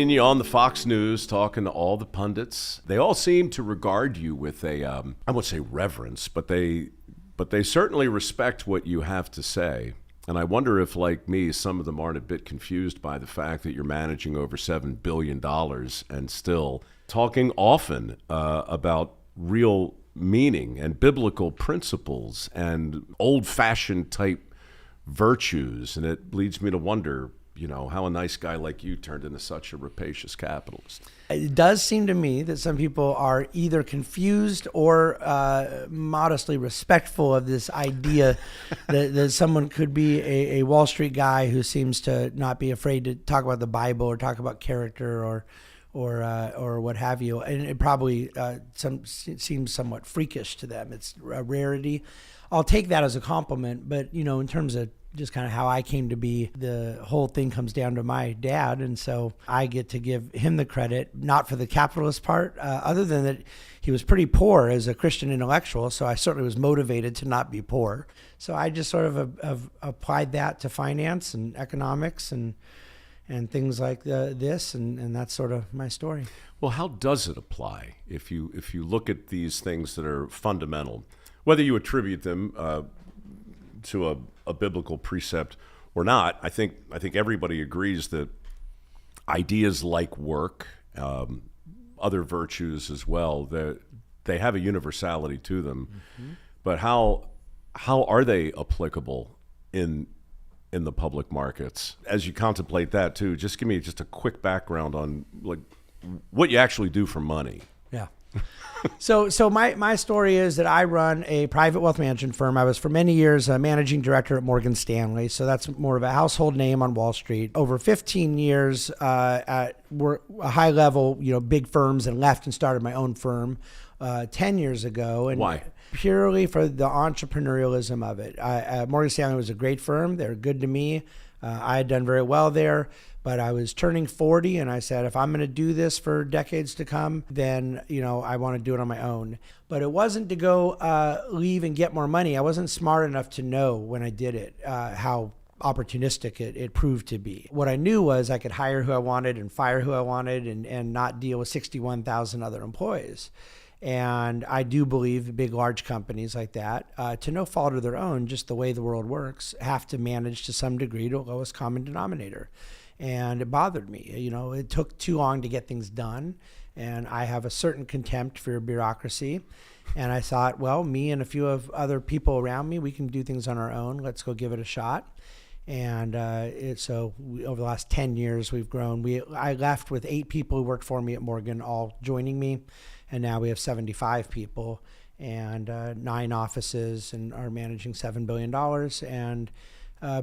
And you on the Fox News talking to all the pundits. They all seem to regard you with a, I won't say reverence, but they certainly respect what you have to say. And I wonder if, like me, some of them aren't a bit confused by the fact that you're managing over $7 billion and still talking often about real meaning and biblical principles and old-fashioned type virtues. And it leads me to wonder, how a nice guy like you turned into such a rapacious capitalist. It does seem to me that some people are either confused or modestly respectful of this idea that someone could be a Wall Street guy who seems to not be afraid to talk about the Bible or talk about character or what have you. And it probably seems somewhat freakish to them. It's a rarity. I'll take that as a compliment, but in terms of just kind of how I came to be, the whole thing comes down to my dad. And so I get to give him the credit, not for the capitalist part, other than that he was pretty poor as a Christian intellectual. So I certainly was motivated to not be poor. So I just sort of have applied that to finance and economics and things like this. And that's sort of my story. Well, how does it apply if you look at these things that are fundamental, whether you attribute them to a biblical precept or not? I think everybody agrees that ideas like work, other virtues as well, that they have a universality to them. Mm-hmm. But how are they applicable in the public markets? As you contemplate that too, just give me just a quick background on like what you actually do for money. Yeah. So my story is that I run a private wealth management firm. I was for many years a managing director at Morgan Stanley. So that's more of a household name on Wall Street. Over 15 years at a high level, big firms, and left and started my own firm 10 years ago. And why? Purely for the entrepreneurialism of it. Morgan Stanley was a great firm. They were good to me. I had done very well there. But I was turning 40 and I said, if I'm going to do this for decades to come, then, I want to do it on my own. But it wasn't to go leave and get more money. I wasn't smart enough to know when I did it how opportunistic it proved to be. What I knew was I could hire who I wanted and fire who I wanted and not deal with 61,000 other employees. And I do believe big, large companies like that, to no fault of their own, just the way the world works, have to manage to some degree to lowest common denominator. And it bothered me. It took too long to get things done. And I have a certain contempt for bureaucracy. And I thought, well, me and a few of other people around me, we can do things on our own. Let's go give it a shot. And over the last 10 years, we've grown. I left with 8 people who worked for me at Morgan, all joining me. And now we have 75 people and 9 offices and are managing $7 billion. And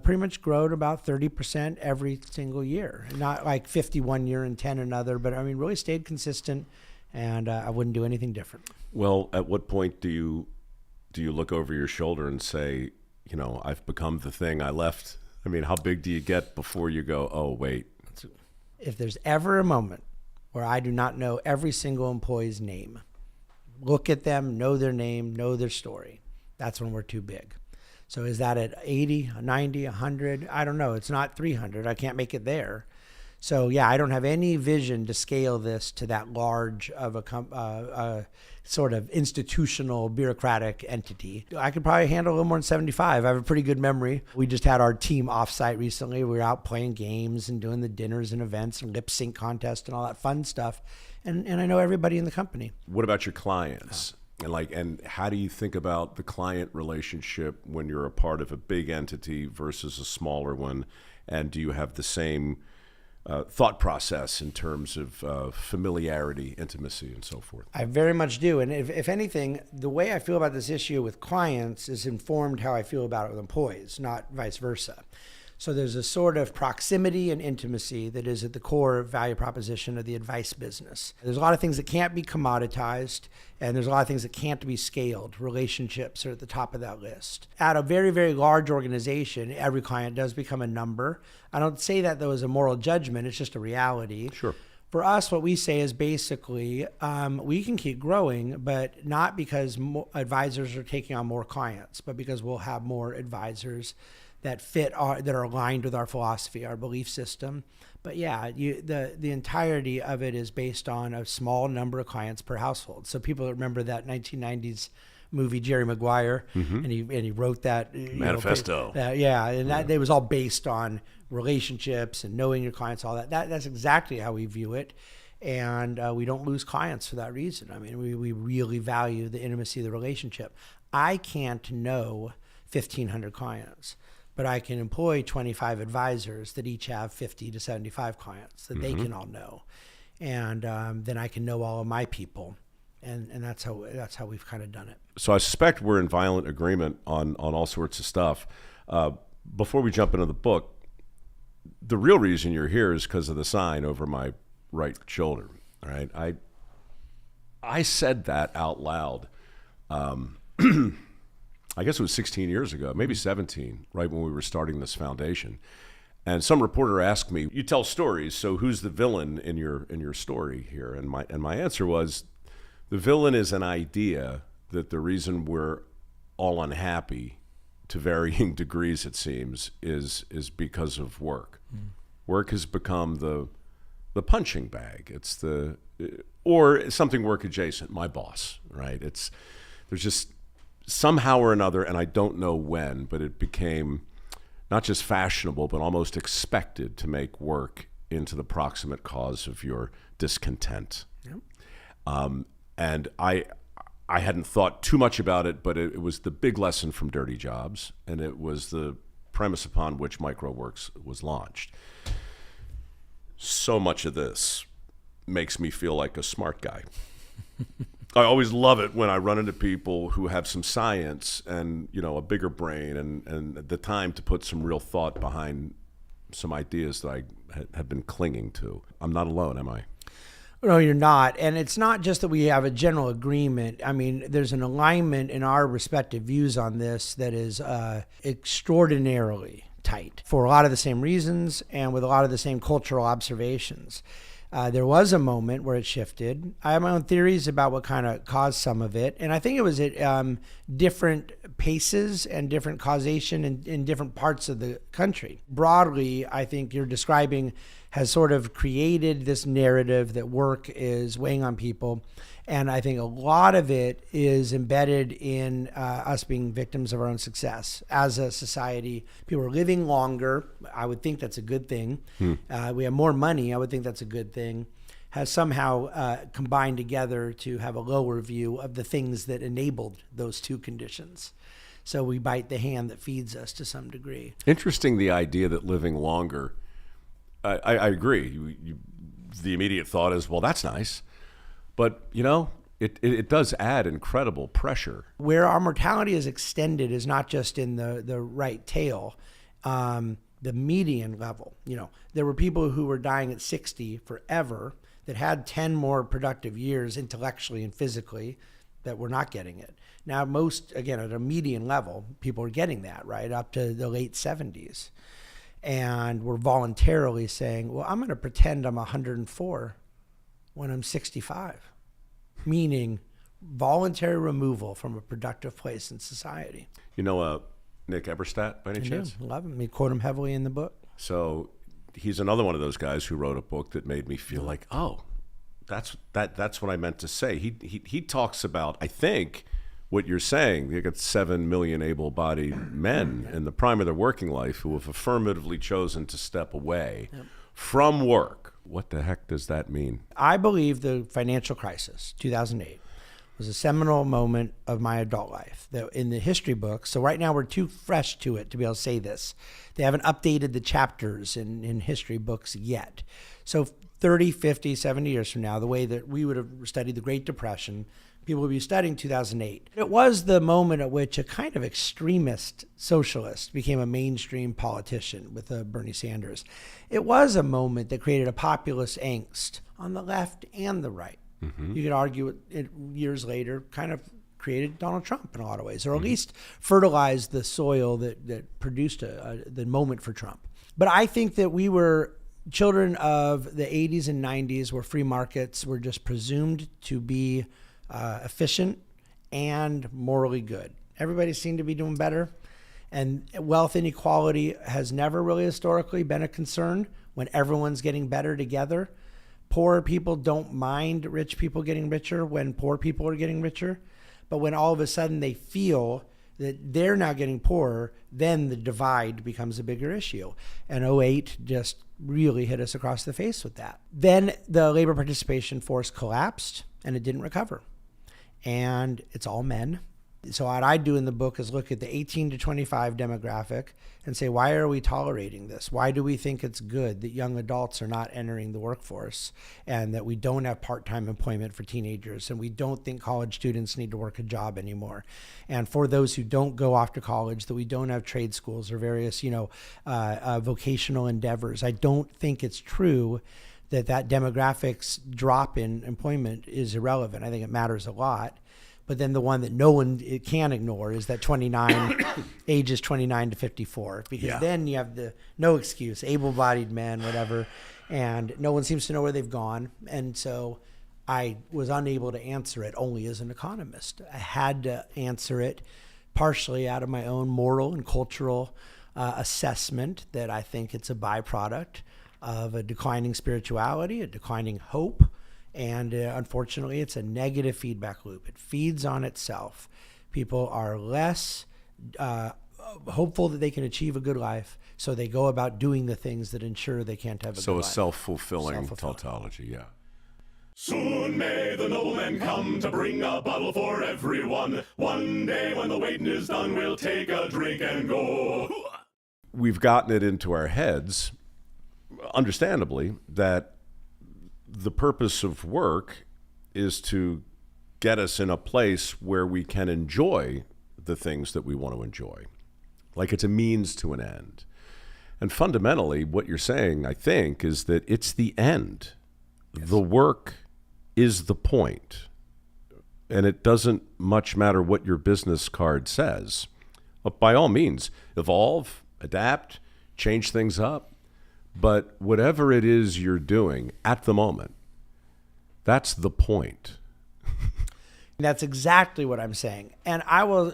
pretty much grow at about 30% every single year. Not like 51 year and 10 another, but really stayed consistent, and I wouldn't do anything different. Well, at what point do you look over your shoulder and say, I've become the thing I left? How big do you get before you go, oh, wait? If there's ever a moment where I do not know every single employee's name, look at them, know their name, know their story, that's when we're too big. So is that at 80, 90, 100? I don't know. It's not 300. I can't make it there. So yeah, I don't have any vision to scale this to that large of a sort of institutional bureaucratic entity. I could probably handle a little more than 75. I have a pretty good memory. We just had our team offsite recently. We were out playing games and doing the dinners and events and lip sync contests and all that fun stuff. And I know everybody in the company. What about your clients? And how do you think about the client relationship when you're a part of a big entity versus a smaller one? And do you have the same thought process in terms of familiarity, intimacy, and so forth? I very much do. And if anything, the way I feel about this issue with clients is informed how I feel about it with employees, not vice versa. So there's a sort of proximity and intimacy that is at the core value proposition of the advice business. There's a lot of things that can't be commoditized, and there's a lot of things that can't be scaled. Relationships are at the top of that list. At a very, very large organization, every client does become a number. I don't say that, though, as a moral judgment. It's just a reality. Sure. For us, what we say is basically we can keep growing, but not because advisors are taking on more clients, but because we'll have more advisors that are aligned with our philosophy, our belief system, But yeah, the entirety of it is based on a small number of clients per household. So people remember that 1990s movie Jerry Maguire, and he wrote that Manifesto. That it was all based on relationships and knowing your clients, all that. That's exactly how we view it. And we don't lose clients for that reason. I mean, we really value the intimacy of the relationship. I can't know 1,500 clients, but I can employ 25 advisors that each have 50 to 75 clients that they can all know. And then I can know all of my people. And that's how we've kind of done it. So I suspect we're in violent agreement on all sorts of stuff. Before we jump into the book, the real reason you're here is because of the sign over my right shoulder. All right, I said that out loud. I guess it was 16 years ago, maybe 17, right when we were starting this foundation. And some reporter asked me, "You tell stories, so who's the villain in your story here?" And my answer was, the villain is an idea that the reason we're all unhappy, to varying degrees it seems, is because of work. Work has become the punching bag. It's or something work adjacent. My boss, right? There's just somehow or another, and I don't know when, but it became not just fashionable, but almost expected to make work into the proximate cause of your discontent. Yep. And I hadn't thought too much about it, but it was the big lesson from Dirty Jobs, and it was the premise upon which MicroWorks was launched. So much of this makes me feel like a smart guy. I always love it when I run into people who have some science and, a bigger brain and the time to put some real thought behind some ideas that I have been clinging to. I'm not alone, am I? No, you're not. And it's not just that we have a general agreement. I mean, there's an alignment in our respective views on this that is extraordinarily tight for a lot of the same reasons and with a lot of the same cultural observations. There was a moment where it shifted. I have my own theories about what kind of caused some of it. And I think it was at different paces and different causation in different parts of the country. Broadly, I think you're describing has sort of created this narrative that work is weighing on people. And I think a lot of it is embedded in us being victims of our own success. As a society, people are living longer. I would think that's a good thing. We have more money. I would think that's a good thing. Has somehow combined together to have a lower view of the things that enabled those two conditions. So we bite the hand that feeds us to some degree. Interesting, the idea that living longer, I agree. The immediate thought is, well, that's nice. But, it does add incredible pressure. Where our mortality is extended is not just in the right tail, the median level. There were people who were dying at 60 forever that had 10 more productive years intellectually and physically that were not getting it. Now, most, again, at a median level, people are getting that, right, up to the late 70s. And we're voluntarily saying, well, I'm going to pretend I'm 104 when I'm 65, meaning voluntary removal from a productive place in society. Nick Eberstadt, by any chance? I love him. We quote him heavily in the book. So he's another one of those guys who wrote a book that made me feel like, oh, that's what I meant to say. He talks about, I think, what you're saying. You got 7 million able-bodied men in the prime of their working life who have affirmatively chosen to step away from work. What the heck does that mean? I believe the financial crisis, 2008, was a seminal moment of my adult life that in the history books. So right now we're too fresh to it to be able to say this. They haven't updated the chapters in history books yet. So 30, 50, 70 years from now, the way that we would have studied the Great Depression, people would be studying 2008. It was the moment at which a kind of extremist socialist became a mainstream politician with Bernie Sanders. It was a moment that created a populist angst on the left and the right. You could argue it years later kind of created Donald Trump in a lot of ways, or at least fertilized the soil that produced the moment for Trump. But I think that we were children of the 80s and 90s where free markets were just presumed to be efficient and morally good. Everybody seemed to be doing better. And wealth inequality has never really historically been a concern. when everyone's getting better together. Poor people don't mind rich people getting richer when poor people are getting richer. But when all of a sudden they feel that they're now getting poorer, then the divide becomes a bigger issue. And '08 just really hit us across the face with that. Then the labor participation force collapsed and it didn't recover. And it's all men. So what I do in the book is look at the 18 to 25 demographic and say, why are we tolerating this? Why do we think it's good that young adults are not entering the workforce and that we don't have part-time employment for teenagers and we don't think college students need to work a job anymore? And for those who don't go off to college, that we don't have trade schools or various, vocational endeavors. I don't think it's true that demographics drop in employment is irrelevant. I think it matters a lot. But then the one that no one can ignore is that ages 29 to 54, because then you have the no excuse, able-bodied men, whatever, and no one seems to know where they've gone. And so I was unable to answer it only as an economist. I had to answer it partially out of my own moral and cultural assessment that I think it's a byproduct of a declining spirituality, a declining hope. And unfortunately, it's a negative feedback loop. It feeds on itself. People are less hopeful that they can achieve a good life, so they go about doing the things that ensure they can't have a good life. So a self-fulfilling tautology, yeah. Soon may the noblemen come to bring a bottle for everyone. One day when the waiting is done, we'll take a drink and go. We've gotten it into our heads, understandably, that the purpose of work is to get us in a place where we can enjoy the things that we want to enjoy. Like it's a means to an end. And fundamentally, what you're saying, I think, is that it's the end. Yes. The work is the point. And it doesn't much matter what your business card says. But by all means, evolve, adapt, change things up. But whatever it is you're doing at the moment, that's the point. That's exactly what I'm saying. And I will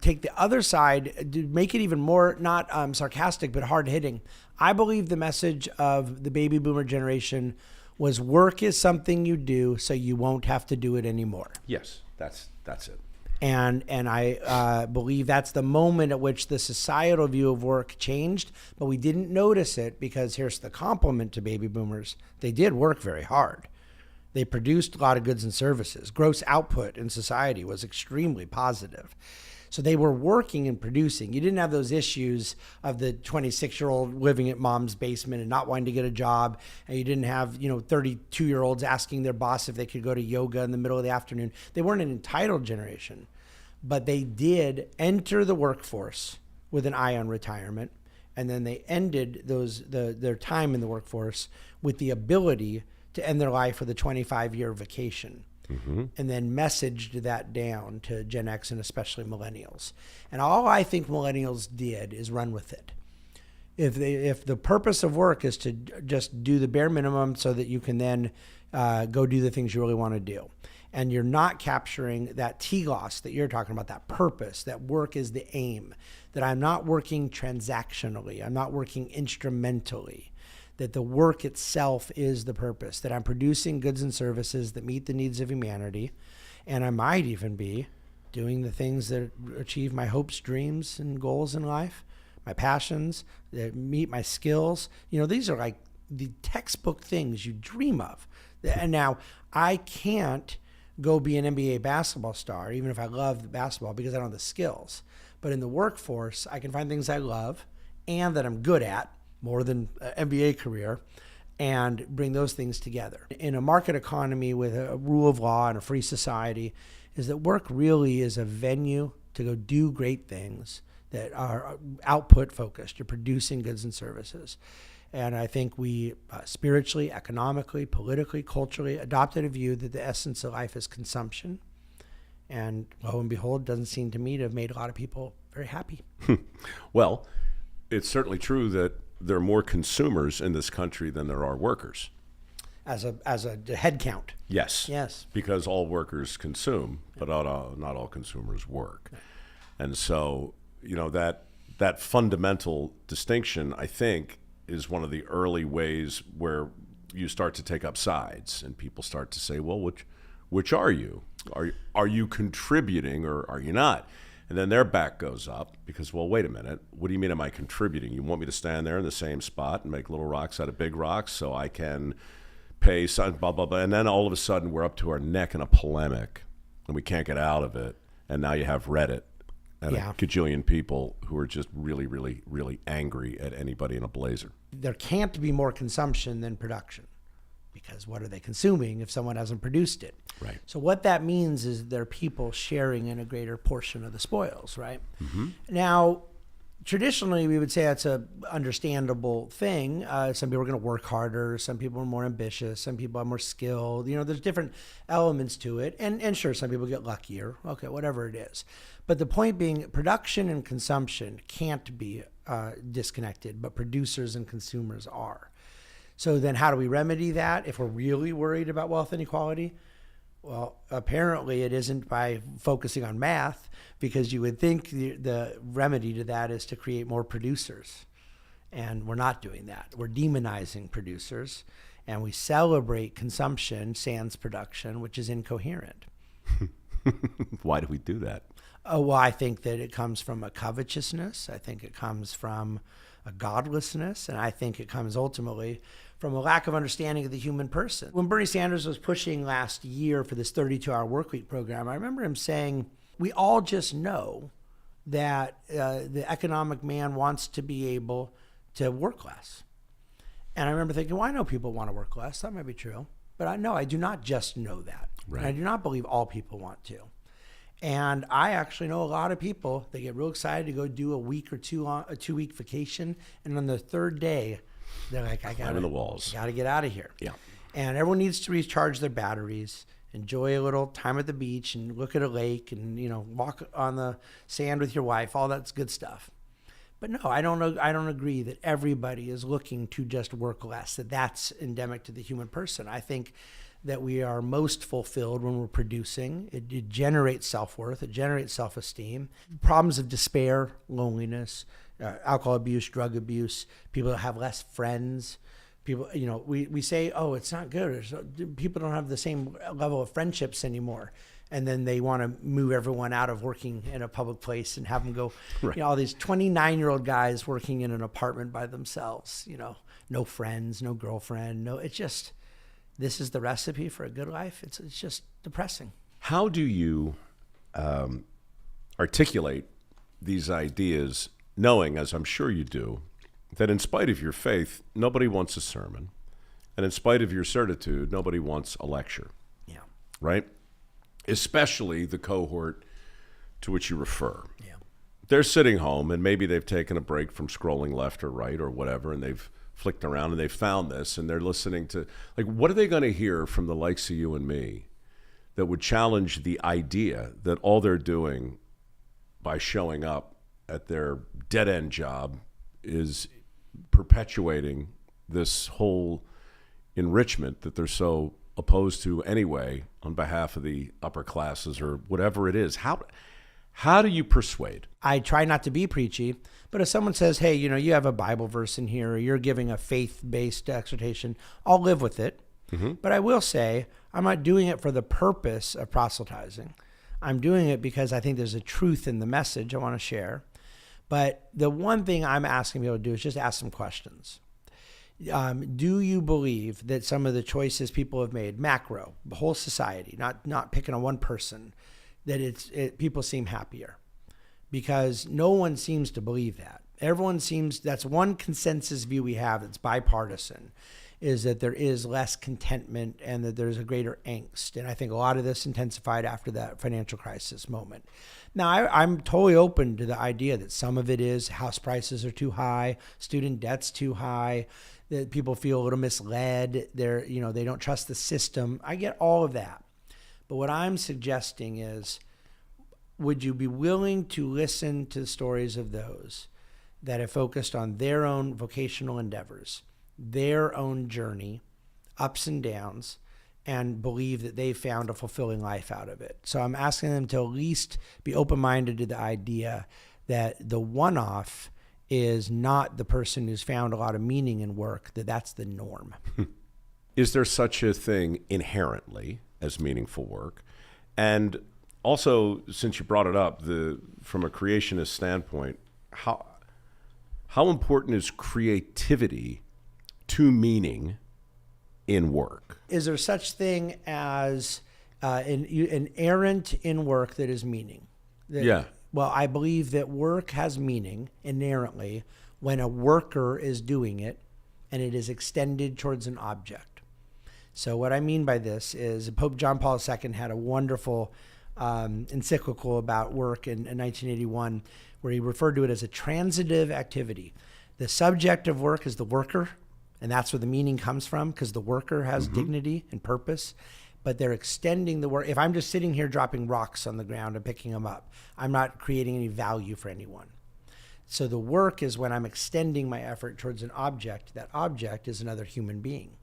take the other side to make it even more, not sarcastic, but hard-hitting. I believe the message of the baby boomer generation was work is something you do so you won't have to do it anymore. Yes, that's it. And I believe that's the moment at which the societal view of work changed, but we didn't notice it because here's the compliment to baby boomers. They did work very hard. They produced a lot of goods and services. Gross output in society was extremely positive. So they were working and producing. You didn't have those issues of the 26-year-old living at mom's basement and not wanting to get a job. And you didn't have, 32-year-olds asking their boss if they could go to yoga in the middle of the afternoon. They weren't an entitled generation, but they did enter the workforce with an eye on retirement. And then they ended their time in the workforce with the ability to end their life with a 25-year vacation. Mm-hmm. And then messaged that down to Gen X and especially millennials. And all I think millennials did is run with it. If the purpose of work is to just do the bare minimum so that you can then go do the things you really want to do, and you're not capturing that telos that you're talking about, that purpose, that work is the aim, that I'm not working transactionally, I'm not working instrumentally, that the work itself is the purpose, that I'm producing goods and services that meet the needs of humanity, and I might even be doing the things that achieve my hopes, dreams, and goals in life, my passions, that meet my skills. These are like the textbook things you dream of. And now I can't go be an NBA basketball star, even if I love basketball, because I don't have the skills. But in the workforce, I can find things I love and that I'm good at, more than an MBA career, and bring those things together. In a market economy with a rule of law and a free society, is that work really is a venue to go do great things that are output focused. You're producing goods and services. And I think we spiritually, economically, politically, culturally adopted a view that the essence of life is consumption. And lo and behold, doesn't seem to me to have made a lot of people very happy. Well, it's certainly true that there are more consumers in this country than there are workers. As a head count. Yes. Yes. Because all workers consume, but not all consumers work. Right. And so, that fundamental distinction, I think, is one of the early ways where you start to take up sides, and people start to say, well, which are you? Are you contributing or are you not? And then their back goes up because, well, wait a minute. What do you mean am I contributing? You want me to stand there in the same spot and make little rocks out of big rocks so I can pay some blah, blah, blah. And then all of a sudden we're up to our neck in a polemic and we can't get out of it. And now you have Reddit and a gajillion people who are just really, really, really angry at anybody in a blazer. There can't be more consumption than production, because what are they consuming if someone hasn't produced it? Right. So what that means is there are people sharing in a greater portion of the spoils, right? Mm-hmm. Now, traditionally, we would say that's a understandable thing. Some people are going to work harder. Some people are more ambitious. Some people are more skilled. There's different elements to it. And sure, some people get luckier. Okay, whatever it is. But the point being, production and consumption can't be disconnected, but producers and consumers are. So then how do we remedy that if we're really worried about wealth inequality? Well, apparently it isn't by focusing on math, because you would think the remedy to that is to create more producers. And we're not doing that. We're demonizing producers, and we celebrate consumption sans production, which is incoherent. Why do we do that? Well, I think that it comes from a covetousness. I think it comes from a godlessness, and I think it comes ultimately from a lack of understanding of the human person. When Bernie Sanders was pushing last year for this 32-hour workweek program, I remember him saying, we all just know that the economic man wants to be able to work less. And I remember thinking, well, I know people want to work less. That might be true. But I do not just know that. Right. And I do not believe all people want to. And I actually know a lot of people that get real excited to go do a week or two on a 2-week vacation, and on the third day, they're like, I got to get out of here. Yeah. And everyone needs to recharge their batteries, enjoy a little time at the beach, and look at a lake, and walk on the sand with your wife. All that's good stuff. But no, I don't agree that everybody is looking to just work less. That's endemic to the human person. I think that we are most fulfilled when we're producing. It generates self-worth. It generates self-esteem. Problems of despair, loneliness, alcohol abuse, drug abuse, people that have less friends. People, we say, oh, it's not good. People don't have the same level of friendships anymore. And then they want to move everyone out of working in a public place and have them go, right. All these 29-year-old guys working in an apartment by themselves, no friends, no girlfriend, this is the recipe for a good life. It's just depressing. How do you articulate these ideas, knowing, as I'm sure you do, that in spite of your faith, nobody wants a sermon, and in spite of your certitude, nobody wants a lecture? Yeah. Right? Especially the cohort to which you refer. Yeah. They're sitting home, and maybe they've taken a break from scrolling left or right or whatever, and they've flicked around and they found this, and they're listening to, what are they going to hear from the likes of you and me that would challenge the idea that all they're doing by showing up at their dead-end job is perpetuating this whole enrichment that they're so opposed to anyway on behalf of the upper classes or whatever it is? How do you persuade? I try not to be preachy, but if someone says, hey, you have a Bible verse in here, or you're giving a faith-based exhortation, I'll live with it. Mm-hmm. But I will say, I'm not doing it for the purpose of proselytizing. I'm doing it because I think there's a truth in the message I want to share. But the one thing I'm asking people to do is just ask some questions. Do you believe that some of the choices people have made, macro, the whole society, not picking on one person, that people seem happier? Because no one seems to believe that. That's one consensus view we have that's bipartisan, is that there is less contentment and that there's a greater angst. And I think a lot of this intensified after that financial crisis moment. Now, I'm totally open to the idea that some of it is house prices are too high, student debt's too high, that people feel a little misled, they don't trust the system. I get all of that. But what I'm suggesting is, would you be willing to listen to the stories of those that have focused on their own vocational endeavors, their own journey, ups and downs, and believe that they found a fulfilling life out of it? So I'm asking them to at least be open-minded to the idea that the one-off is not the person who's found a lot of meaning in work, that's the norm. Is there such a thing inherently as meaningful work? And also, since you brought it up, from a creationist standpoint, how important is creativity to meaning in work? Is there such thing as an errant in work that is meaning? Yeah. Well, I believe that work has meaning inherently when a worker is doing it and it is extended towards an object. So what I mean by this is Pope John Paul II had a wonderful encyclical about work in 1981 where he referred to it as a transitive activity. The subject of work is the worker, and that's where the meaning comes from, because the worker has dignity and purpose. But they're extending the work. If I'm just sitting here dropping rocks on the ground and picking them up, I'm not creating any value for anyone. So the work is when I'm extending my effort towards an object. That object is another human being.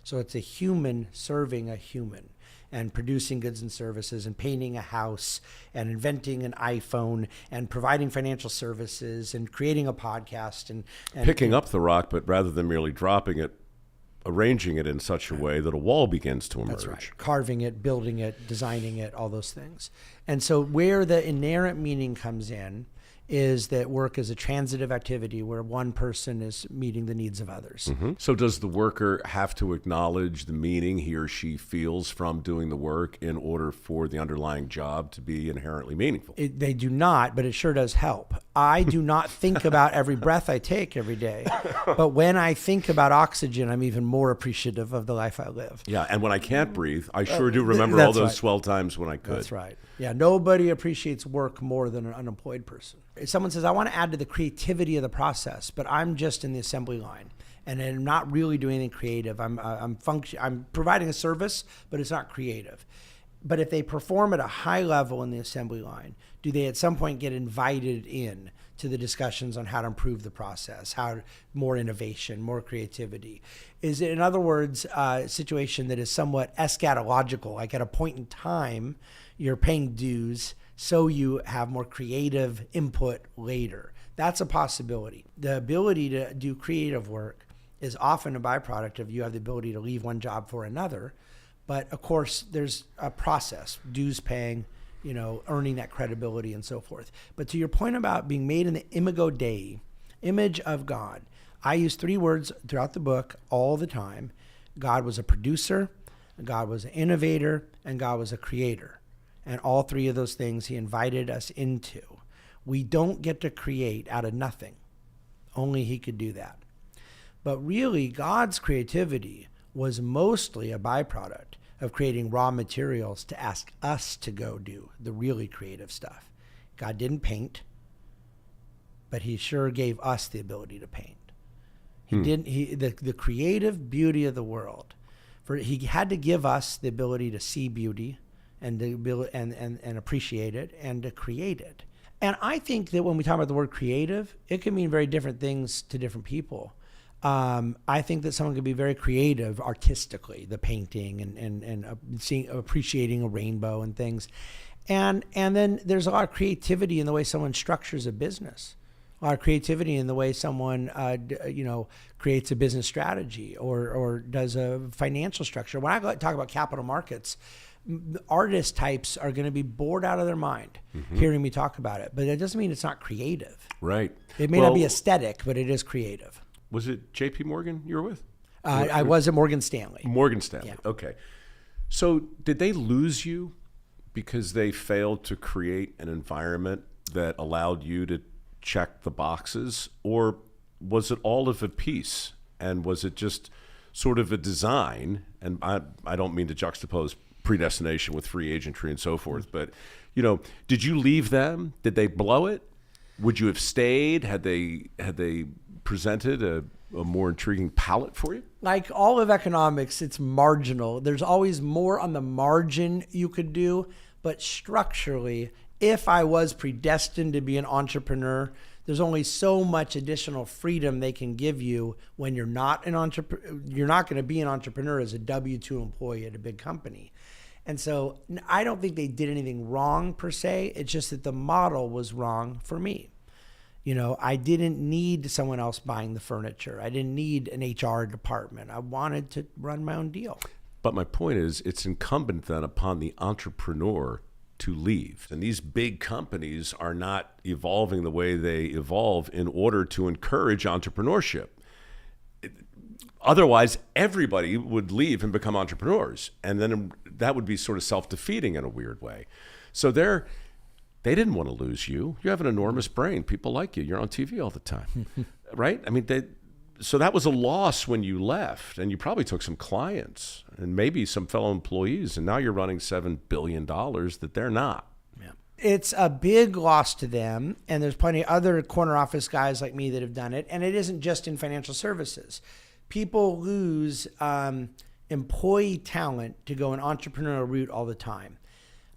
So it's a human serving a human and producing goods and services and painting a house and inventing an iPhone and providing financial services and creating a podcast and Picking up the rock, but rather than merely dropping it, arranging it in such a way that a wall begins to emerge. That's right. Carving it, building it, designing it, all those things. And so where the inherent meaning comes in is that work is a transitive activity where one person is meeting the needs of others. So does the worker have to acknowledge the meaning he or she feels from doing the work in order for the underlying job to be inherently meaningful? They do not, but it sure does help. I do not think about every breath I take every day. But when I think about oxygen, I'm even more appreciative of the life I live. Yeah, and when I can't breathe, I sure do remember all that's those right. swell times when I could. That's right. Yeah, nobody appreciates work more than an unemployed person. If someone says, I want to add to the creativity of the process, but I'm just in the assembly line and I'm not really doing anything creative. I'm providing a service, but it's not creative. But if they perform at a high level in the assembly line, do they at some point get invited in to the discussions on how to improve the process, more innovation, more creativity? Is it, in other words, a situation that is somewhat eschatological, like at a point in time, you're paying dues so you have more creative input later? That's a possibility. The ability to do creative work is often a byproduct of you have the ability to leave one job for another. But of course, there's a process, dues paying, earning that credibility and so forth. But to your point about being made in the imago Dei, image of God, I use 3 words throughout the book all the time. God was a producer, God was an innovator, and God was a creator. And all 3 of those things he invited us into. We don't get to create out of nothing. Only he could do that. But really, God's creativity was mostly a byproduct of creating raw materials to ask us to go do the really creative stuff. God didn't paint, but he sure gave us the ability to paint. The creative beauty of the world. He had to give us the ability to see beauty and and appreciate it and to create it. And I think that when we talk about the word creative, it can mean very different things to different people. I think that someone could be very creative artistically, the painting and appreciating a rainbow and things. And then there's a lot of creativity in the way someone structures a business, a lot of creativity in the way someone, creates a business strategy or does a financial structure. When I talk about capital markets, artist types are going to be bored out of their mind hearing me talk about it, but that doesn't mean it's not creative. Right. It may not be aesthetic, but it is creative. Was it J.P. Morgan you were with? I was at Morgan Stanley. Morgan Stanley. Yeah. Okay. So did they lose you because they failed to create an environment that allowed you to check the boxes, or was it all of a piece? And was it just sort of a design? And I don't mean to juxtapose predestination with free agentry and so forth, but did you leave them? Did they blow it? Would you have stayed had they presented a more intriguing palette for you? Like all of economics, it's marginal. There's always more on the margin you could do, but structurally, if I was predestined to be an entrepreneur, there's only so much additional freedom they can give you when you're not an entrepreneur. You're not going to be an entrepreneur as a W-2 employee at a big company. And so I don't think they did anything wrong per se. It's just that the model was wrong for me. I didn't need someone else buying the furniture. I didn't need an HR department. I wanted to run my own deal. But my point is, it's incumbent then upon the entrepreneur to leave. And these big companies are not evolving the way they evolve in order to encourage entrepreneurship. Otherwise, everybody would leave and become entrepreneurs. And then that would be sort of self-defeating in a weird way. So they didn't want to lose you. You have an enormous brain. People like you. You're on TV all the time, right? I mean, so that was a loss when you left, and you probably took some clients and maybe some fellow employees, and now you're running $7 billion that they're not. Yeah. It's a big loss to them, and there's plenty of other corner office guys like me that have done it, and it isn't just in financial services. People lose employee talent to go an entrepreneurial route all the time.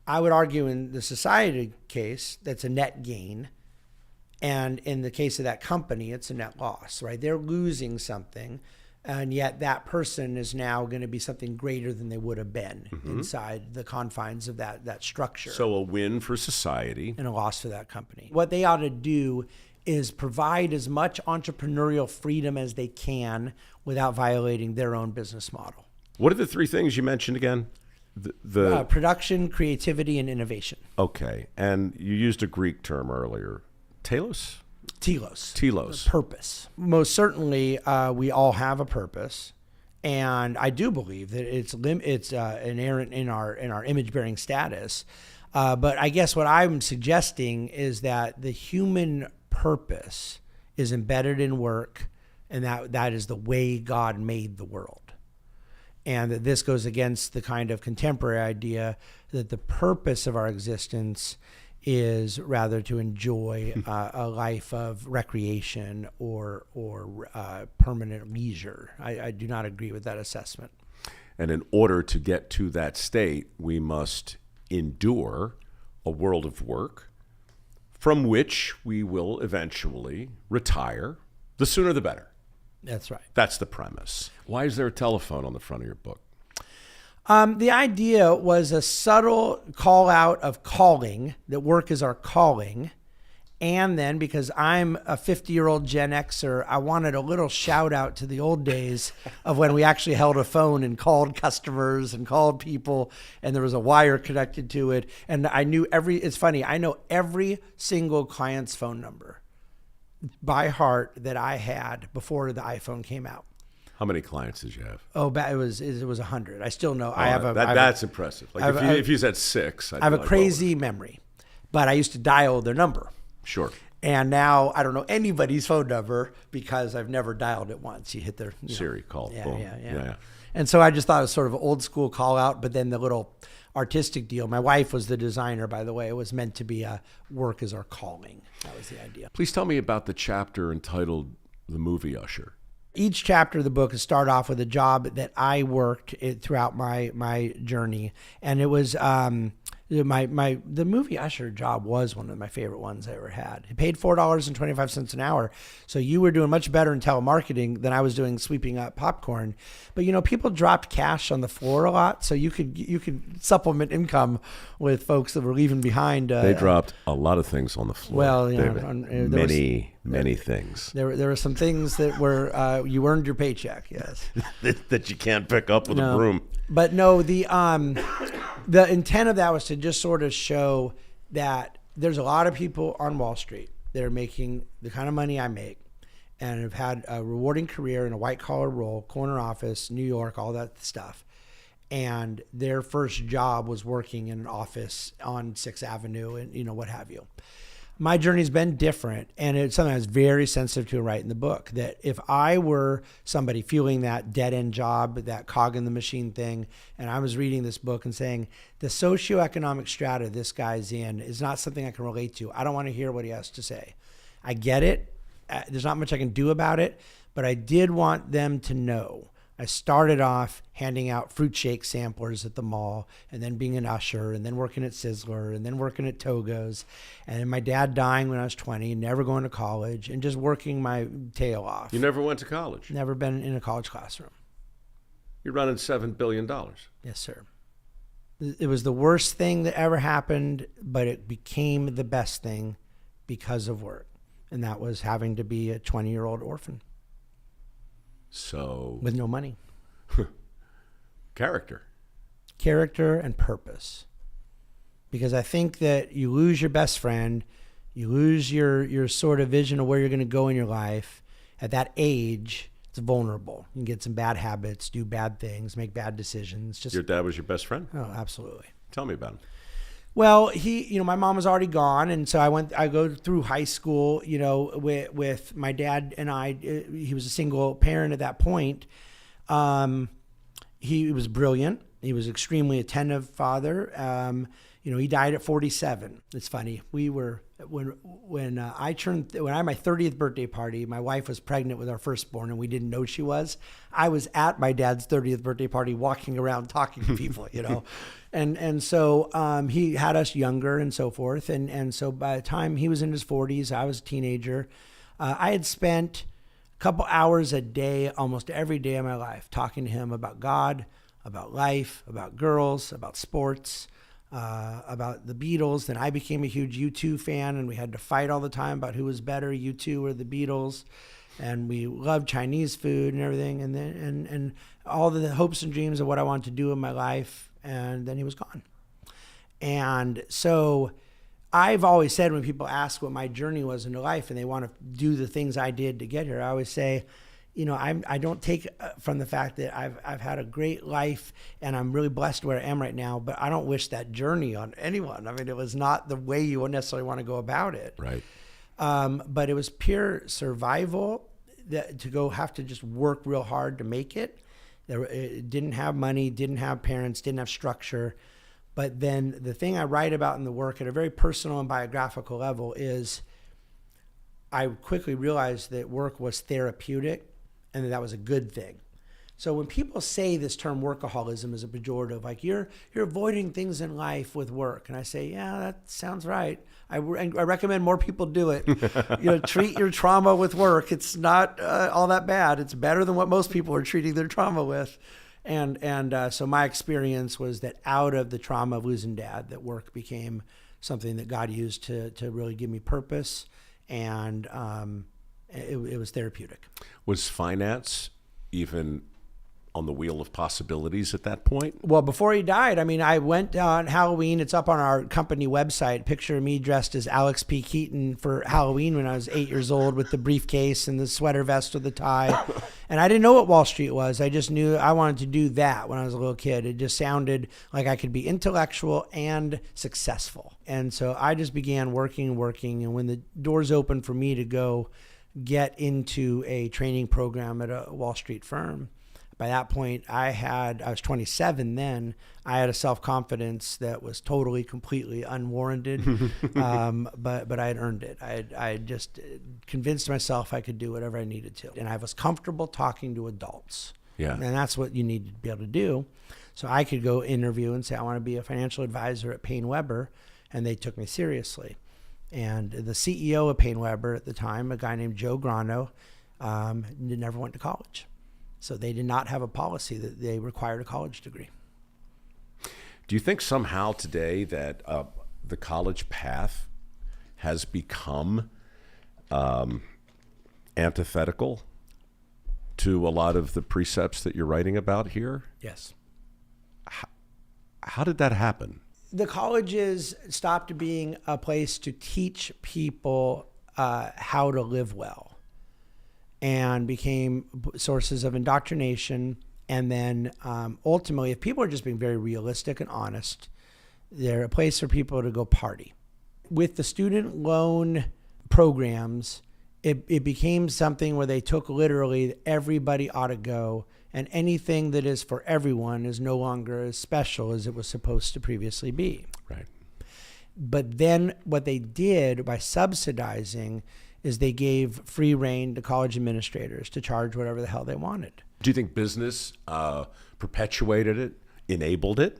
I would argue in the society case, that's a net gain. And in the case of that company, it's a net loss, right? They're losing something, and yet that person is now going to be something greater than they would have been inside the confines of that structure. So a win for society. And a loss for that company. What they ought to do is provide as much entrepreneurial freedom as they can without violating their own business model. What are the three things you mentioned again? The production, creativity, and innovation. Okay. And you used a Greek term earlier. Telos. Purpose. Most certainly, we all have a purpose, and I do believe that it's inherent in our image-bearing status. But I guess what I'm suggesting is that the human purpose is embedded in work, and that is the way God made the world. And that this goes against the kind of contemporary idea that the purpose of our existence is rather to enjoy a life of recreation or permanent leisure. I do not agree with that assessment. And in order to get to that state, we must endure a world of work from which we will eventually retire. The sooner the better. That's right. That's the premise. Why is there a telephone on the front of your book? The idea was a subtle call out of calling, that work is our calling. And then because I'm a 50-year-old Gen Xer, I wanted a little shout out to the old days of when we actually held a phone and called customers and called people, and there was a wire connected to it. And I knew it's funny, I know every single client's phone number by heart that I had before the iPhone came out. How many clients did you have? Oh, it was 100. I still know. That's impressive. Like if you said 6, I have a crazy memory, but I used to dial their number. Sure. And now I don't know anybody's phone number because I've never dialed it once. You hit their Siri call. Yeah. And so I just thought it was sort of an old school call out, but then the little artistic deal. My wife was the designer, by the way. It was meant to be a work is our calling. That was the idea. Please tell me about the chapter entitled The Movie Usher. Each chapter of the book is start off with a job that I worked throughout my journey, and it was the movie usher job was one of my favorite ones I ever had. It paid $4.25 an hour, so you were doing much better in telemarketing than I was doing sweeping up popcorn. But people dropped cash on the floor a lot, so you could supplement income with folks that were leaving behind. They dropped a lot of things on the floor. Well, many things. There were some things that were you earned your paycheck, yes, that you can't pick up with a broom. But no, the intent of that was to just sort of show that there's a lot of people on Wall Street that are making the kind of money I make and have had a rewarding career in a white collar role, corner office, New York, all that stuff. And their first job was working in an office on 6th Avenue and what have you. My journey's been different, and it's something I was very sensitive to write in the book, that if I were somebody feeling that dead-end job, that cog in the machine thing, and I was reading this book and saying, the socioeconomic strata this guy's in is not something I can relate to. I don't want to hear what he has to say. I get it. There's not much I can do about it, but I did want them to know. I started off handing out fruit shake samplers at the mall, and then being an usher, and then working at Sizzler, and then working at Togo's, and my dad dying when I was 20, never going to college, and just working my tail off. You never went to college? Never been in a college classroom. You're running $7 billion. Yes, sir. It was the worst thing that ever happened, but it became the best thing because of work. And that was having to be a 20-year-old orphan So with no money. character. And purpose. Because I think that you lose your best friend, you lose your sort of vision of where you're going to go in your life. At that age, it's vulnerable. You can get some bad habits, do bad things, make bad decisions. Your dad was your best friend? Oh, absolutely. Tell me about him. Well, my mom was already gone. And so I go through high school, with my dad and I. He was a single parent at that point. He was brilliant. He was extremely attentive father. He died at 47. It's funny. When I had my 30th birthday party, my wife was pregnant with our firstborn and we didn't know she was. I was at my dad's 30th birthday party walking around talking to people, And so he had us younger and so forth. And so by the time he was in his 40s, I was a teenager. I had spent a couple hours a day, almost every day of my life, talking to him about God, about life, about girls, about sports, about the Beatles. Then I became a huge U2 fan, and we had to fight all the time about who was better, U2 or the Beatles. And we loved Chinese food and everything, and then and all the hopes and dreams of what I wanted to do in my life. And then he was gone. And so I've always said, when people ask what my journey was into life and they want to do the things I did to get here, I always say, I don't take from the fact that I've had a great life and I'm really blessed where I am right now, but I don't wish that journey on anyone. I mean, it was not the way you would necessarily want to go about it. Right. But it was pure survival, to have to just work real hard to make it. It didn't have money, didn't have parents, didn't have structure. But then the thing I write about in the work at a very personal and biographical level is I quickly realized that work was therapeutic and that was a good thing. So when people say this term workaholism is a pejorative, like you're avoiding things in life with work, and I say, yeah, that sounds right. I recommend more people do it. Treat your trauma with work. It's not all that bad. It's better than what most people are treating their trauma with. And so my experience was that out of the trauma of losing dad, that work became something that God used to really give me purpose, and it was therapeutic. Was finance even on the wheel of possibilities at that point? Well, before he died, I went on Halloween. It's up on our company website. Picture of me dressed as Alex P. Keaton for Halloween when I was 8 years old, with the briefcase and the sweater vest with the tie. And I didn't know what Wall Street was. I just knew I wanted to do that when I was a little kid. It just sounded like I could be intellectual and successful. And so I just began working. And when the doors opened for me to go get into a training program at a Wall Street firm, by that point, I was 27 then. I had a self-confidence that was totally, completely unwarranted, but I had earned it. I had just convinced myself I could do whatever I needed to. And I was comfortable talking to adults. Yeah. And that's what you need to be able to do. So I could go interview and say, I want to be a financial advisor at Payne Webber, and they took me seriously. And the CEO of Payne Webber at the time, a guy named Joe Grano, never went to college. So they did not have a policy that they required a college degree. Do you think somehow today that the college path has become antithetical to a lot of the precepts that you're writing about here? Yes. How did that happen? The colleges stopped being a place to teach people how to live well, and became sources of indoctrination. And then ultimately, if people are just being very realistic and honest, they're a place for people to go party. With the student loan programs, it became something where they took literally everybody ought to go, and anything that is for everyone is no longer as special as it was supposed to previously be. Right. But then what they did by subsidizing is they gave free rein to college administrators to charge whatever the hell they wanted. Do you think business perpetuated it, enabled it?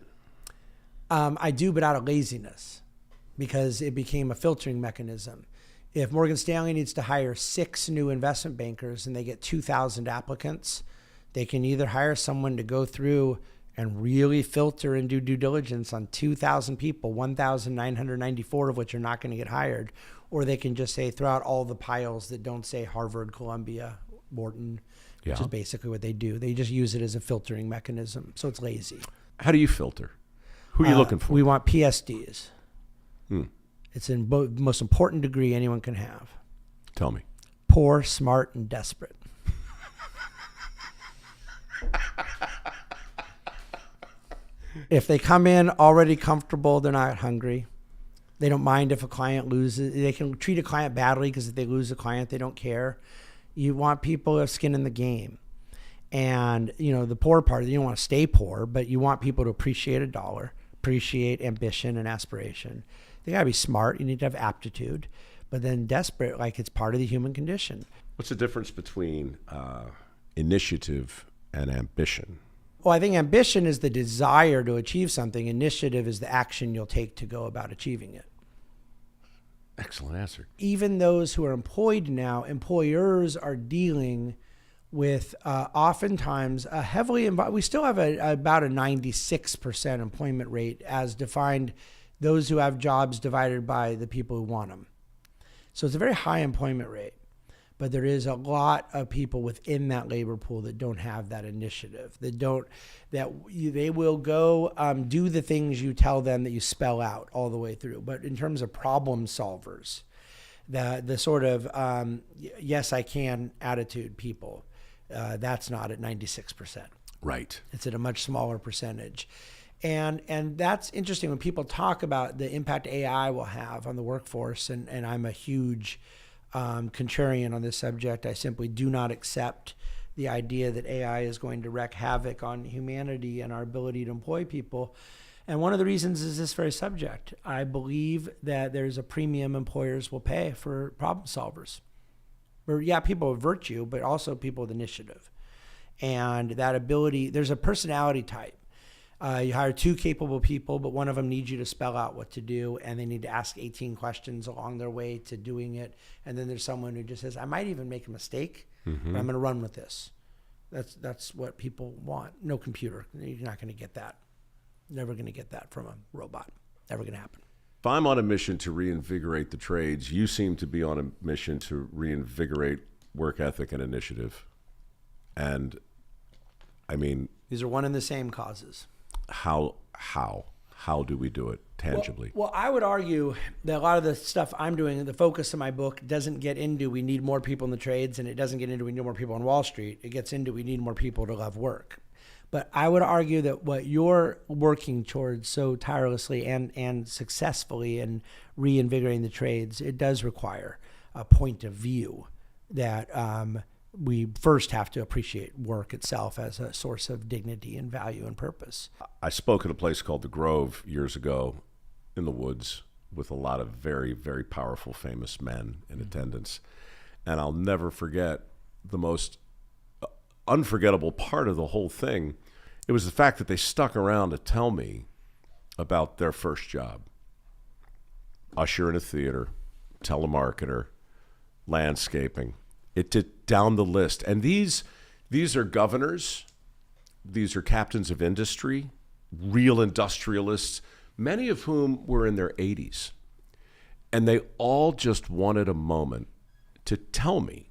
I do, but out of laziness, because it became a filtering mechanism. If Morgan Stanley needs to hire 6 new investment bankers and they get 2,000 applicants, they can either hire someone to go through and really filter and do due diligence on 2,000 people, 1,994 of which are not going to get hired, or they can just say, throw out all the piles that don't say Harvard, Columbia, Wharton, which Yeah. is basically what they do. They just use it as a filtering mechanism. So it's lazy. How do you filter? Who are you looking for? We want PSDs. Hmm. It's in most important degree anyone can have. Tell me. Poor, smart, and desperate. If they come in already comfortable, they're not hungry. They don't mind if a client loses. They can treat a client badly because if they lose a client, they don't care. You want people who have skin in the game. And, you know, the poor part, you don't want to stay poor, but you want people to appreciate a dollar, appreciate ambition and aspiration. They got to be smart. You need to have aptitude. But then desperate, like it's part of the human condition. What's the difference between initiative and ambition? Well, I think ambition is the desire to achieve something. Initiative is the action you'll take to go about achieving it. Excellent answer. Even those who are employed now, employers are dealing with oftentimes a heavily involved. We still have about a 96% employment rate as defined, those who have jobs divided by the people who want them. So it's a very high employment rate, but there is a lot of people within that labor pool that don't have that initiative, they will go do the things you tell them that you spell out all the way through. But in terms of problem solvers, the sort of yes, I can attitude people, that's not at 96%. Right. It's at a much smaller percentage. And that's interesting when people talk about the impact AI will have on the workforce. And I'm a huge contrarian on this subject. I simply do not accept the idea that AI is going to wreak havoc on humanity and our ability to employ people. And one of the reasons is this very subject. I believe that there's a premium employers will pay for problem solvers. Yeah, people with virtue, but also people with initiative. And that ability, there's a personality type. You hire two capable people, but one of them needs you to spell out what to do, and they need to ask 18 questions along their way to doing it. And then there's someone who just says, I might even make a mistake, but I'm going to run with this. That's what people want. No computer. You're not going to get that. Never going to get that from a robot. Never going to happen. If I'm on a mission to reinvigorate the trades, you seem to be on a mission to reinvigorate work ethic and initiative. And I mean, these are one and the same causes. How do we do it tangibly? Well, I would argue that a lot of the stuff I'm doing, the focus of my book doesn't get into we need more people in the trades, and it doesn't get into we need more people on Wall Street. It gets into we need more people to love work. But I would argue that what you're working towards so tirelessly and successfully in reinvigorating the trades, it does require a point of view that we first have to appreciate work itself as a source of dignity and value and purpose. I spoke at a place called The Grove years ago in the woods with a lot of very, very powerful, famous men in attendance. And I'll never forget the most unforgettable part of the whole thing. It was the fact that they stuck around to tell me about their first job. Usher in a theater, telemarketer, landscaping. It did down the list. And these are governors, these are captains of industry, real industrialists, many of whom were in their 80s. And they all just wanted a moment to tell me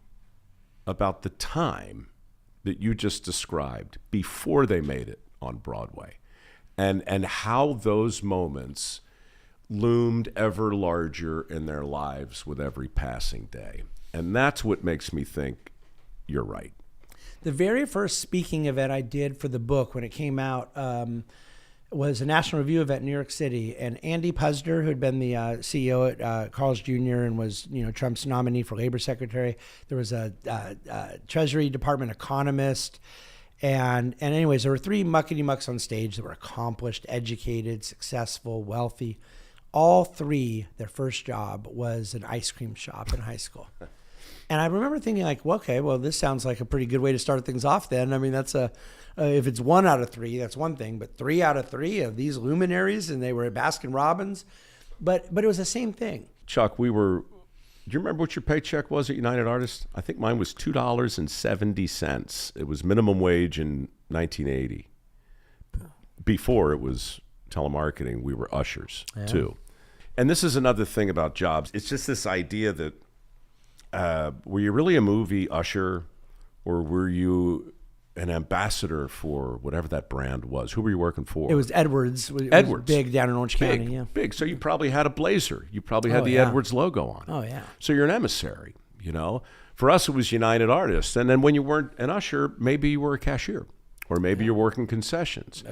about the time that you just described before they made it on Broadway, and how those moments loomed ever larger in their lives with every passing day. And that's what makes me think you're right. The very first speaking event I did for the book when it came out was a National Review event in New York City. And Andy Puzder, who had been the CEO at Carl's Jr. and was Trump's nominee for labor secretary. There was a Treasury Department economist. And anyways, there were three muckety-mucks on stage that were accomplished, educated, successful, wealthy. All three, their first job was an ice cream shop in high school. And I remember thinking this sounds like a pretty good way to start things off then. I mean, that's if it's 1 out of 3, that's one thing, but 3 out of 3 of these luminaries, and they were at Baskin Robbins, but it was the same thing. Chuck, do you remember what your paycheck was at United Artists? I think mine was $2.70. It was minimum wage in 1980. Before it was telemarketing, we were ushers too. And this is another thing about jobs. It's just this idea that were you really a movie usher, or were you an ambassador for whatever that brand was? Who were you working for? It was Edwards. It Edwards. was big down in Orange Big, County. Yeah. big. So you probably had a blazer. You probably had Oh, the yeah. Edwards logo on it. Oh yeah. So you're an emissary, you know. For us, it was United Artists. And then when you weren't an usher, maybe you were a cashier, or maybe you're working concessions,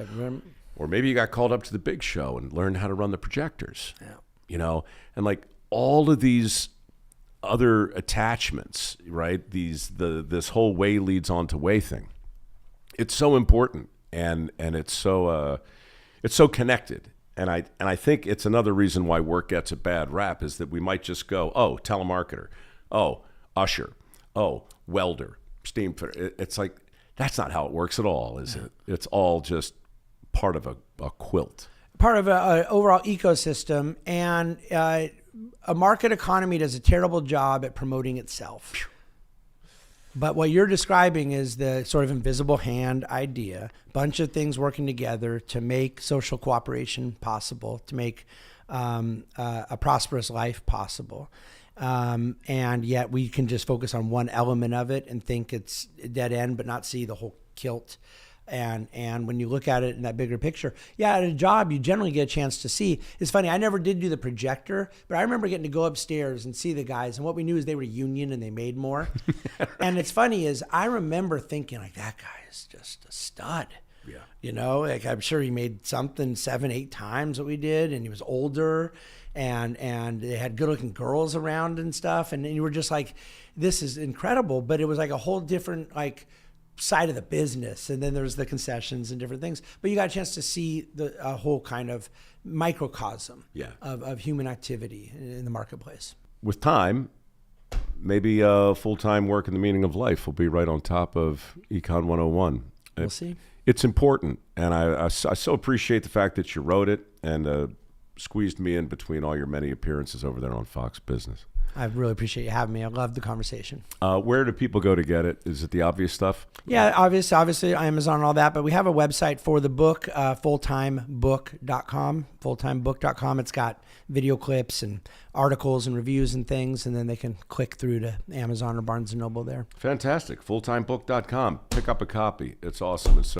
or maybe you got called up to the big show and learned how to run the projectors, you know. And like all of these other attachments, right? This whole way leads on to way thing. It's so important, and it's so connected. And I think it's another reason why work gets a bad rap is that we might just go, oh, telemarketer, oh, usher, oh, welder, steam fitter. It's like that's not how it works at all, is it? It's all just part of a quilt. Part of an overall ecosystem, and a market economy does a terrible job at promoting itself. But what you're describing is the sort of invisible hand idea, bunch of things working together to make social cooperation possible, to make a prosperous life possible. And yet we can just focus on one element of it and think it's a dead end, but not see the whole kilt. And when you look at it in that bigger picture, at a job, you generally get a chance to see. It's funny, I never did do the projector, but I remember getting to go upstairs and see the guys. And what we knew is they were union and they made more. And it's funny is I remember thinking like, that guy is just a stud. Yeah. You know, like I'm sure he made something 7-8 times what we did. And he was older and they had good looking girls around and stuff. And you were just like, this is incredible. But it was like a whole different, like, side of the business, and then there's the concessions and different things, but you got a chance to see a whole kind of microcosm of human activity in the marketplace. With time, maybe full-time work in the meaning of life will be right on top of Econ 101. We'll see. It's important, and I so appreciate the fact that you wrote it and squeezed me in between all your many appearances over there on Fox Business. I really appreciate you having me. I love the conversation. Where do people go to get it? Is it the obvious stuff? Yeah, obviously Amazon and all that, but we have a website for the book, fulltimebook.com, fulltimebook.com. It's got video clips and articles and reviews and things, and then they can click through to Amazon or Barnes & Noble there. Fantastic. Fulltimebook.com. Pick up a copy. It's awesome. It's so